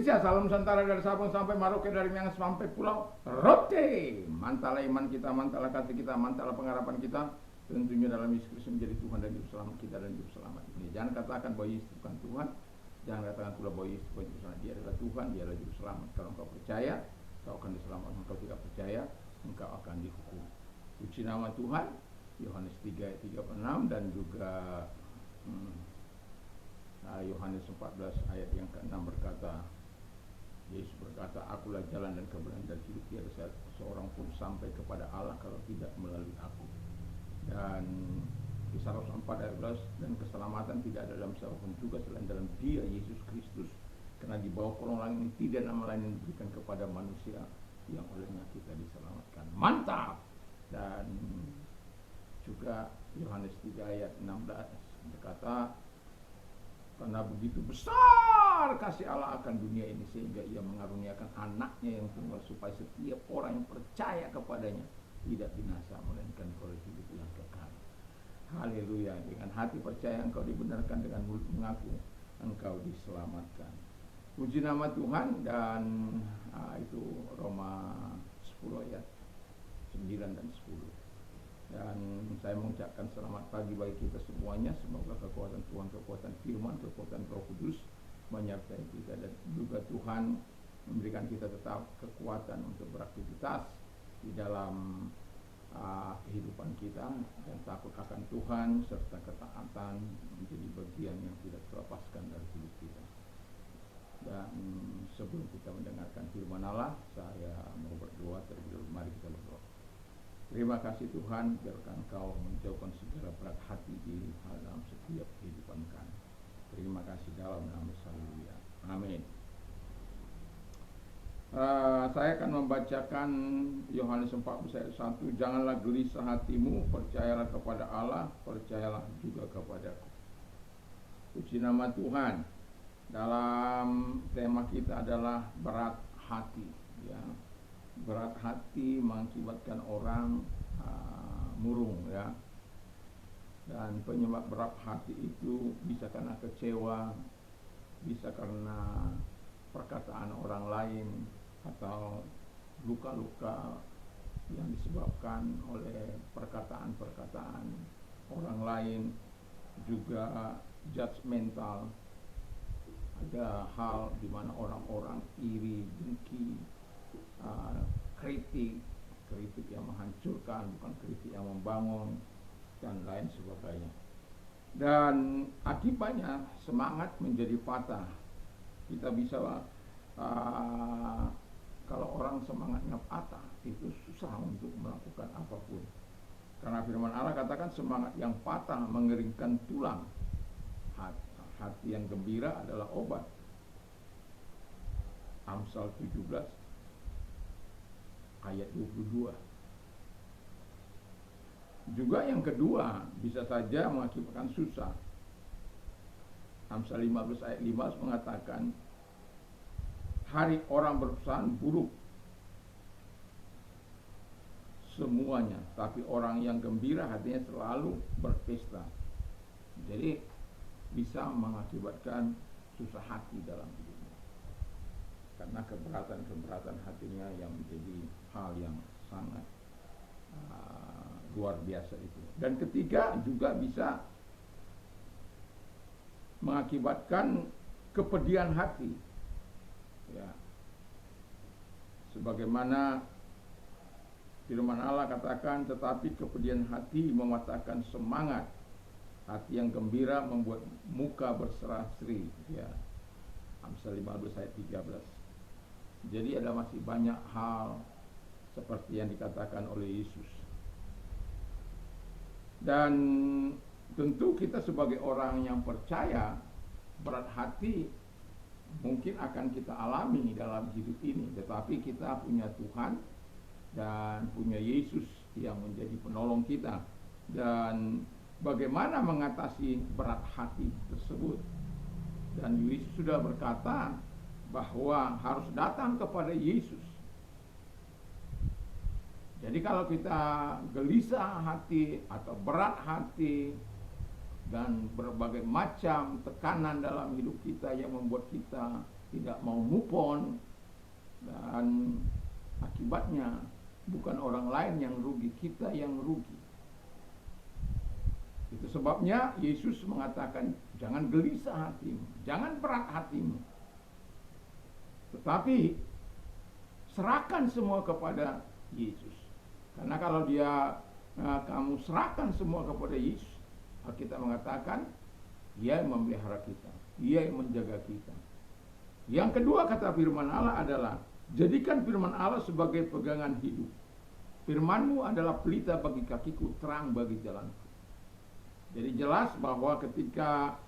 Indonesia, Salam Nusantara dari Sabang sampai Merauke, dari Miangas sampai Pulau Rote. Mantalah iman kita, mantalah kasih kita, mantalah pengharapan kita, tentunya dalam Yesus Kristus menjadi Tuhan dan Juru Selamat kita dan Juru Selamat dunia. Jangan katakan bahwa Yesus bukan Tuhan, jangan katakan pula bahwa Yesus bukan Juru Selamat. Dia adalah Tuhan, dia adalah Juru Selamat. Kalau engkau percaya, engkau akan diselamatkan. Engkau tidak percaya, engkau akan dihukum. Puji nama Tuhan. Yohanes 3 ayat 36 dan juga Yohanes 14 ayat yang ke-6 berkata, Yesus berkata, akulah jalan dan kebenaran dan hidup, tiada seorang pun sampai kepada Allah kalau tidak melalui aku. Dan Kisah Rasul 4 ayat 11, dan keselamatan tidak ada dalam siapapun juga selain dalam Dia Yesus Kristus, karena di bawah kolong langit ini tidak nama lain yang diberikan kepada manusia yang olehnya kita diselamatkan. Mantap. Dan juga Yohanes 3 ayat 16 berkata, karena begitu besar kasih Allah akan dunia ini sehingga ia mengaruniakan anaknya yang tunggal supaya setiap orang yang percaya kepadanya tidak binasa melainkan beroleh hidup yang kekal. Haleluya. Dengan hati percaya engkau dibenarkan, dengan mulut mengaku engkau diselamatkan. Puji nama Tuhan. Dan itu Roma 10 ayat 9 dan 10. Dan saya mengucapkan selamat pagi bagi kita semuanya. Semoga kekuatan Tuhan, kekuatan firman, kekuatan Roh Kudus menyertai kita, dan juga Tuhan memberikan kita tetap kekuatan untuk beraktivitas di dalam kehidupan kita, dan takut akan Tuhan serta ketaatan menjadi bagian yang tidak terlepaskan dari hidup kita. Dan sebelum kita mendengarkan firman Allah, saya mau berdoa terlebih dahulu. Mari kita berdoa. Terima kasih Tuhan, biarkan Engkau menjauhkan segala berat hati di dalam setiap kehidupan kami. Terima kasih dalam nama Yesus. Haleluya. Amin. Saya akan membacakan Yohanes 14 ayat 1. Janganlah gelisah hatimu, percayalah kepada Allah, percayalah juga kepadaku. Puji nama Tuhan. Dalam tema kita adalah berat hati, ya. Berat hati mengakibatkan orang murung, ya. Dan penyebab berat hati itu bisa karena kecewa, bisa karena perkataan orang lain, atau luka-luka yang disebabkan oleh perkataan-perkataan orang lain, juga judgmental. Ada hal di mana orang-orang iri, dengki, kritik yang menghancurkan, bukan kritik yang membangun, dan lain sebagainya. Dan akibatnya semangat menjadi patah. Kita bisa kalau orang semangatnya patah, itu susah untuk melakukan apapun. Karena firman Allah katakan semangat yang patah mengeringkan tulang. Hati yang gembira adalah obat. Amsal 17 ayat 22. Juga yang kedua bisa saja mengakibatkan susah. Amsal 15 ayat 15 mengatakan, hari orang berusaha buruk semuanya, tapi orang yang gembira hatinya selalu berpesta. Jadi bisa mengakibatkan susah hati dalam hidupnya, karena keberatan hatinya yang menjadi hal yang sangat luar biasa itu. Dan ketiga juga bisa mengakibatkan kepedihan hati, ya. Sebagaimana firman Allah katakan, tetapi kepedihan hati mematahkan semangat, hati yang gembira membuat muka berserah-seri, ya. Amsal 15 ayat 13. Jadi ada masih banyak hal seperti yang dikatakan oleh Yesus. Dan tentu kita sebagai orang yang percaya, berat hati mungkin akan kita alami dalam hidup ini. Tetapi kita punya Tuhan dan punya Yesus yang menjadi penolong kita. Dan bagaimana mengatasi berat hati tersebut? Dan Yesus sudah berkata bahwa harus datang kepada Yesus. Jadi kalau kita gelisah hati atau berat hati dan berbagai macam tekanan dalam hidup kita yang membuat kita tidak mau move on, dan akibatnya bukan orang lain yang rugi, kita yang rugi. Itu sebabnya Yesus mengatakan, jangan gelisah hatimu, jangan berat hatimu, tetapi serahkan semua kepada Yesus. Karena kalau kamu serahkan semua kepada Yesus, kita mengatakan Dia yang memelihara kita, Dia yang menjaga kita. Yang kedua kata firman Allah adalah, jadikan firman Allah sebagai pegangan hidup. Firman-Mu adalah pelita bagi kakiku, terang bagi jalanku. Jadi jelas bahwa ketika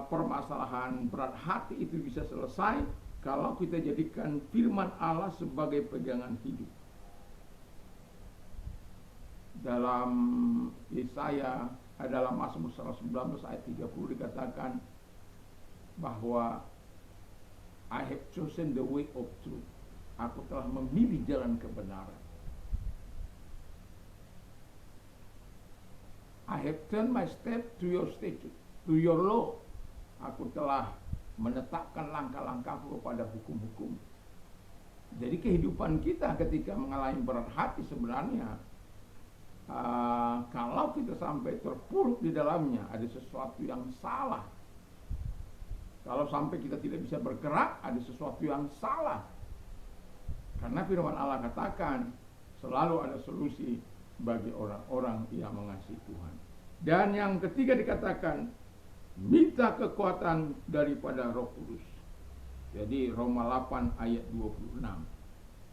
permasalahan berat hati itu bisa selesai kalau kita jadikan firman Allah sebagai pegangan hidup. Dalam Yesaya, dalam Mazmur 119 ayat 30 dikatakan bahwa I have chosen the way of truth. Aku telah memilih jalan kebenaran. I have turned my step to your statute, to your law. Aku telah menetapkan langkah-langkahku kepada hukum-hukum. Jadi kehidupan kita ketika mengalami berat hati sebenarnya, kalau kita sampai terpuruk di dalamnya, ada sesuatu yang salah. Kalau sampai kita tidak bisa bergerak, ada sesuatu yang salah. Karena firman Allah katakan, selalu ada solusi bagi orang-orang yang mengasihi Tuhan. Dan yang ketiga dikatakan, minta kekuatan daripada Roh Kudus. Jadi Roma 8 ayat 26.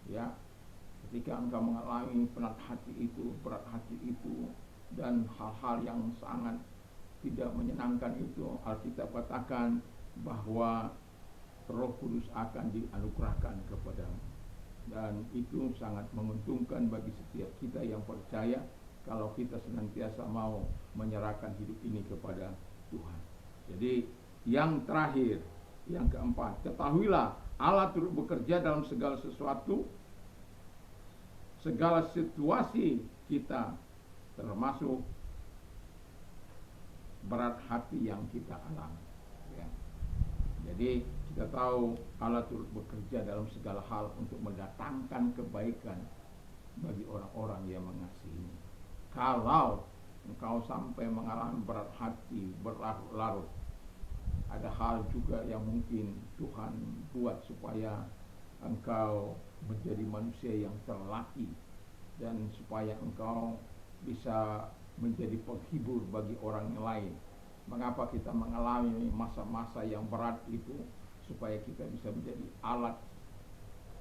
Ya. Ketika engkau mengalami berat hati itu, dan hal-hal yang sangat tidak menyenangkan itu, Alkitab katakan bahwa Roh Kudus akan dianugerahkan kepadamu. Dan itu sangat menguntungkan bagi setiap kita yang percaya kalau kita senantiasa mau menyerahkan hidup ini kepada Tuhan. Jadi yang terakhir, yang keempat, ketahuilah Allah turut bekerja dalam segala sesuatu, segala situasi kita, termasuk berat hati yang kita alami. Ya. Jadi kita tahu Allah turut bekerja dalam segala hal untuk mendatangkan kebaikan bagi orang-orang yang mengasihi. Kalau engkau sampai mengalami berat hati, berlarut-larut, ada hal juga yang mungkin Tuhan buat supaya engkau menjadi manusia yang terlatih, dan supaya engkau bisa menjadi penghibur bagi orang yang lain. Mengapa kita mengalami masa-masa yang berat itu? Supaya kita bisa menjadi alat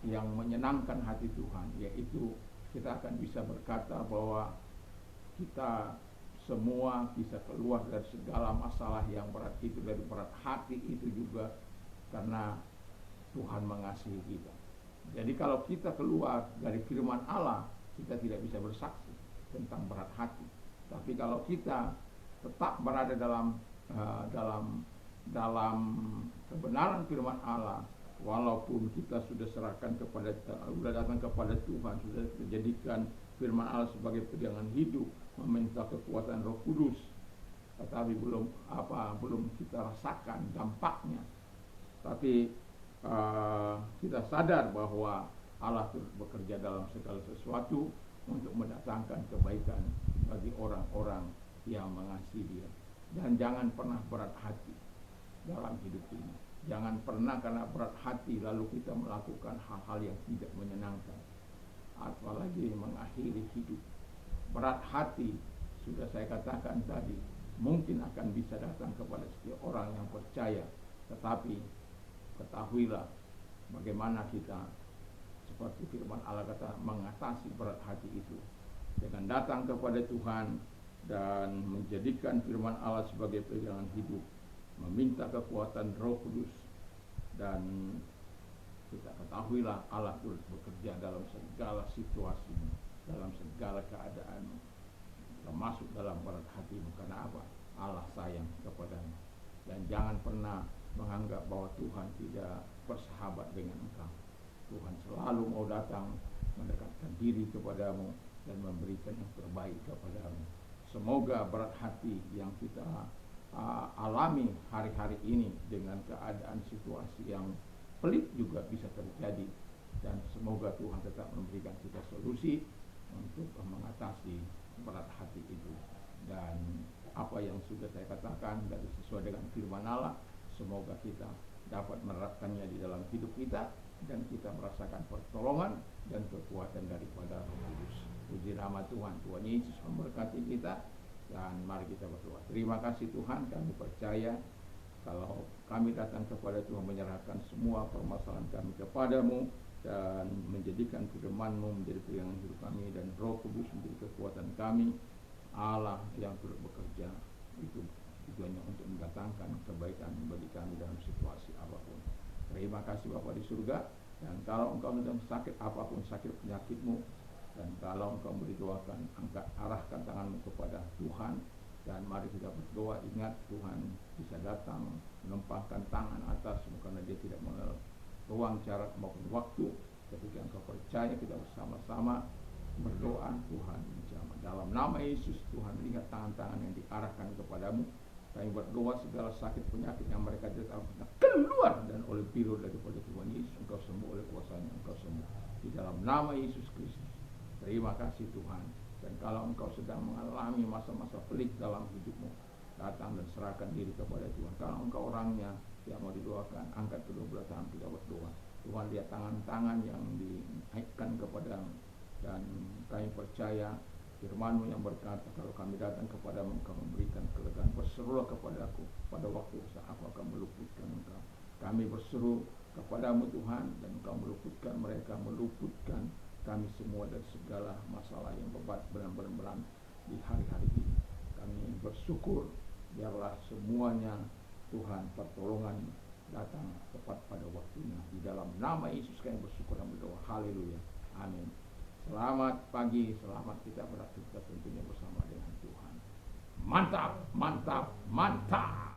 yang menyenangkan hati Tuhan, yaitu kita akan bisa berkata bahwa kita semua bisa keluar dari segala masalah yang berat itu, dari berat hati itu juga karena Tuhan mengasihi kita. Jadi kalau kita keluar dari firman Allah, kita tidak bisa bersaksi tentang berat hati. Tapi kalau kita tetap berada dalam kebenaran firman Allah, walaupun kita sudah datang kepada Tuhan, sudah dijadikan firman Allah sebagai pegangan hidup, meminta kekuatan Roh Kudus, tetapi belum kita rasakan dampaknya. Tapi kita sadar bahwa Allah turut bekerja dalam segala sesuatu untuk mendatangkan kebaikan bagi orang-orang yang mengasihi Dia. Dan jangan pernah berat hati dalam hidup ini. Jangan pernah karena berat hati lalu kita melakukan hal-hal yang tidak menyenangkan, apalagi mengakhiri hidup. Berat hati, sudah saya katakan tadi, mungkin akan bisa datang kepada setiap orang yang percaya. Tetapi ketahuilah bagaimana kita, seperti firman Allah kata, mengatasi berat hati itu dengan datang kepada Tuhan dan menjadikan firman Allah sebagai pegangan hidup, meminta kekuatan Roh Kudus, dan kita ketahuilah Allah turut bekerja dalam segala situasi, dalam segala keadaan, termasuk dalam berat hatimu. Karena apa? Allah sayang kepadamu. Dan jangan pernah menganggap bahwa Tuhan tidak bersahabat dengan engkau. Tuhan selalu mau datang mendekatkan diri kepadamu dan memberikan yang terbaik kepadamu. Semoga berat hati yang kita alami hari-hari ini dengan keadaan situasi yang pelik juga bisa terjadi, dan semoga Tuhan tetap memberikan kita solusi untuk mengatasi berat hati itu. Dan apa yang sudah saya katakan dari sesuai dengan firman Allah, semoga kita dapat menerapkannya di dalam hidup kita dan kita merasakan pertolongan dan kekuatan daripada Roh Kudus. Puji nama Tuhan. Tuhan Yesus memberkati kita, dan mari kita berdoa. Terima kasih Tuhan, kami percaya kalau kami datang kepada Tuhan menyerahkan semua permasalahan kami kepadamu dan menjadikan firman-Mu menjadi pegangan hidup kami, dan Roh Kudus menjadi kekuatan kami. Allah yang turut bekerja itu tujuannya untuk mendatangkan kebaikan bagi kami dalam situasi apapun. Terima kasih Bapa di surga. Dan kalau engkau sedang sakit apapun sakit penyakitmu, dan kalau engkau berdoakan, arahkan tanganmu kepada Tuhan, dan mari kita berdoa. Ingat, Tuhan bisa datang menempahkan tangan atasmu karena Dia tidak mengenal ruang, jarak maupun waktu. Ketika engkau percaya, kita bersama-sama berdoa, Tuhan menjamah. Dalam nama Yesus, Tuhan lihat tangan-tangan yang diarahkan kepadamu. Kami berdoa segala sakit penyakit yang mereka derita keluar, dan oleh biru daripada Tuhan Yesus engkau sembuh, oleh kuasanya engkau sembuh di dalam nama Yesus Kristus. Terima kasih Tuhan. Dan kalau engkau sedang mengalami masa-masa pelik dalam hidupmu, datang dan serahkan diri kepada Tuhan. Kalau engkau orangnya yang mau didoakan, angkat kedua belah tangan, kita berdoa. Tuhan lihat tangan-tangan yang dinaikkan kepadamu, dan kami percaya firman-Mu yang berkata, kalau kami datang kepadamu, engkau memberikan kelegaan. Berserulah kepada aku pada waktu saat aku akan meluputkan engkau. Kami berseru kepadamu Tuhan, dan engkau meluputkan mereka, meluputkan kami semua dari segala masalah yang berat di hari-hari ini. Kami bersyukur, biarlah semuanya Tuhan pertolongan datang tepat pada waktunya. Di dalam nama Yesus kami bersyukur dan berdoa. Haleluya. Amin. Selamat pagi, selamat kita beraktivitas tentunya bersama dengan Tuhan. Mantap, mantap, mantap.